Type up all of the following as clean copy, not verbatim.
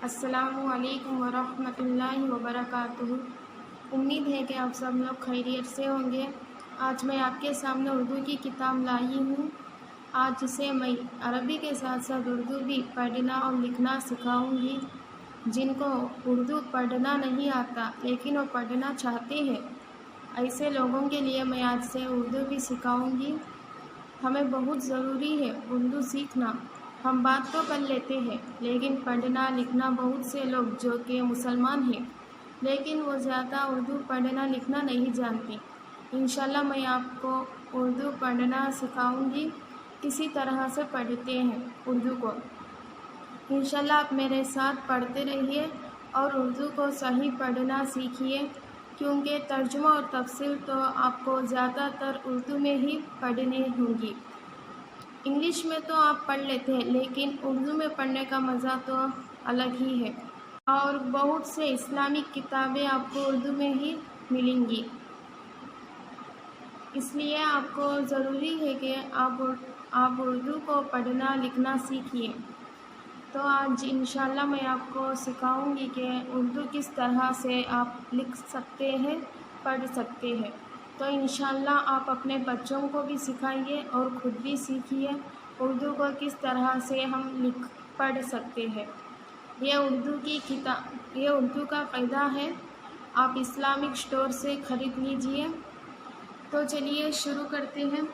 السلام علیکم ورحمۃ اللہ وبرکاتہ۔ امید ہے کہ آپ سب لوگ خیریت سے ہوں گے۔ آج میں آپ کے سامنے اردو کی کتاب لائی ہوں۔ آج سے میں عربی کے ساتھ ساتھ اردو بھی پڑھنا اور لکھنا سکھاؤں گی۔ جن کو اردو پڑھنا نہیں آتا لیکن وہ پڑھنا چاہتے ہیں، ایسے لوگوں کے لیے میں آج سے اردو بھی سکھاؤں گی۔ ہمیں بہت ضروری ہے اردو سیکھنا۔ ہم بات تو کر لیتے ہیں لیکن پڑھنا لکھنا بہت سے لوگ جو کہ مسلمان ہیں لیکن وہ زیادہ اردو پڑھنا لکھنا نہیں جانتے۔ انشاءاللہ میں آپ کو اردو پڑھنا سکھاؤں گی، کسی طرح سے پڑھتے ہیں اردو کو۔ انشاءاللہ آپ میرے ساتھ پڑھتے رہیے اور اردو کو صحیح پڑھنا سیکھیے، کیونکہ ترجمہ اور تفسیر تو آپ کو زیادہ تر اردو میں ہی پڑھنی ہوں گی۔ انگلش میں تو آپ پڑھ لیتے ہیں لیکن اردو میں پڑھنے کا مزہ تو الگ ہی ہے، اور بہت سے اسلامک کتابیں آپ کو اردو میں ہی ملیں گی۔ اس لیے آپ کو ضروری ہے کہ آپ اردو کو پڑھنا لکھنا سیکھیے۔ تو آج انشاءاللہ میں آپ کو سکھاؤں گی کہ اردو کس طرح سے آپ لکھ سکتے ہیں، پڑھ سکتے ہیں۔ تو انشاءاللہ آپ اپنے بچوں کو بھی سکھائیے اور خود بھی سیکھیے اردو کو کس طرح سے ہم پڑھ سکتے ہیں۔ یہ اردو کا فائدہ ہے، آپ اسلامک اسٹور سے خرید لیجئے۔ تو چلیے شروع کرتے ہیں۔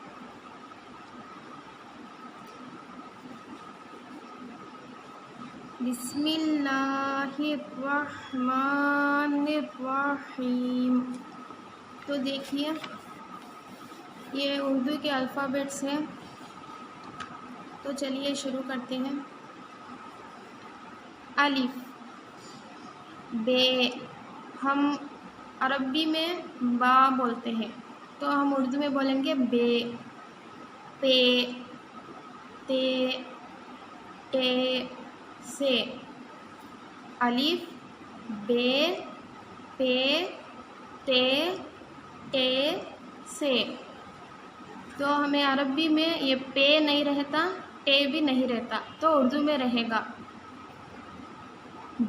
بسم اللہ الرحمن الرحیم۔ تو دیکھیے یہ اردو کے الفابیٹس ہیں، تو چلیے شروع کرتے ہیں۔ الف، بے، ہم عربی میں با بولتے ہیں تو ہم اردو میں بولیں گے بے۔ پے، تے، ٹے، سے۔ الف، بے، پے، تے، ٹے، سے۔ تو ہمیں عربی میں یہ پے نہیں رہتا، ٹے بھی نہیں رہتا، تو اردو میں رہے گا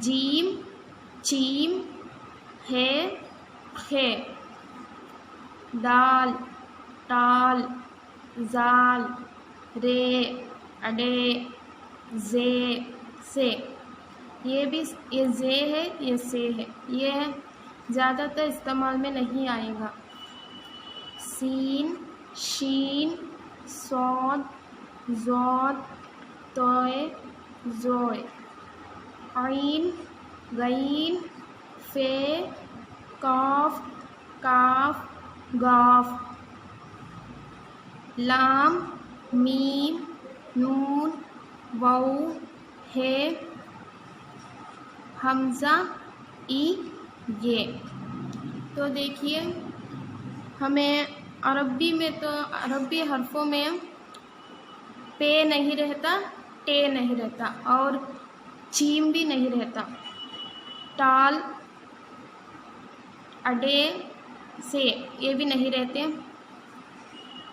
جیم، چیم، ہے، خے۔ دال، ٹال، زال، رے، اڈے، زے، سے۔ یہ زے ہے، یہ سے ہے، یہ زیادہ تر استعمال میں نہیں آئے گا۔ سین، شین، صاد، ضاد، طے، زوئے۔ عین، غین، فے، قاف، کاف، گاف۔ لام، میم، نون، واو، ہے، حمزہ، ای، یہ۔ تو دیکھیے ہمیں عربی میں تو عربی حرفوں میں پے نہیں رہتا، ٹے نہیں رہتا اور چیم بھی نہیں رہتا۔ ٹال، اڈے، سے، یہ بھی نہیں رہتے۔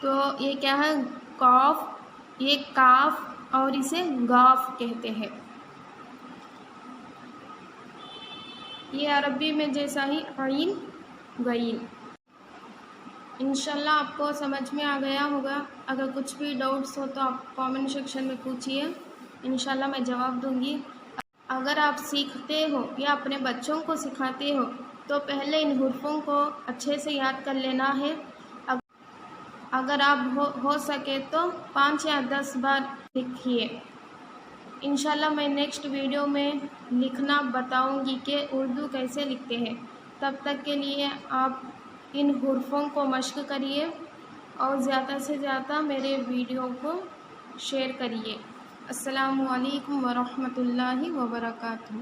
تو یہ کیا ہے؟ قاف، یہ کاف اور اسے گاف کہتے ہیں۔ یہ عربی میں جیسا ہی عین، غین۔ انشاءاللہ آپ کو سمجھ میں آ گیا ہوگا۔ اگر کچھ بھی ڈاؤٹس ہو تو آپ کامنٹ سیکشن میں پوچھیے، انشاءاللہ میں جواب دوں گی۔ اگر آپ سیکھتے ہو یا اپنے بچوں کو سکھاتے ہو تو پہلے ان حروفوں کو اچھے سے یاد کر لینا ہے۔ اگر آپ ہو سکے تو 5 یا 10 بار لکھیے۔ انشاءاللہ میں نیکسٹ ویڈیو میں لکھنا بتاؤں گی کہ اردو کیسے لکھتے ہیں۔ تب تک کے لیے آپ ان حروفوں کو مشق کریے اور زیادہ سے زیادہ میرے ویڈیو کو شیئر کریے۔ السلام علیکم ورحمۃ اللہ وبرکاتہ۔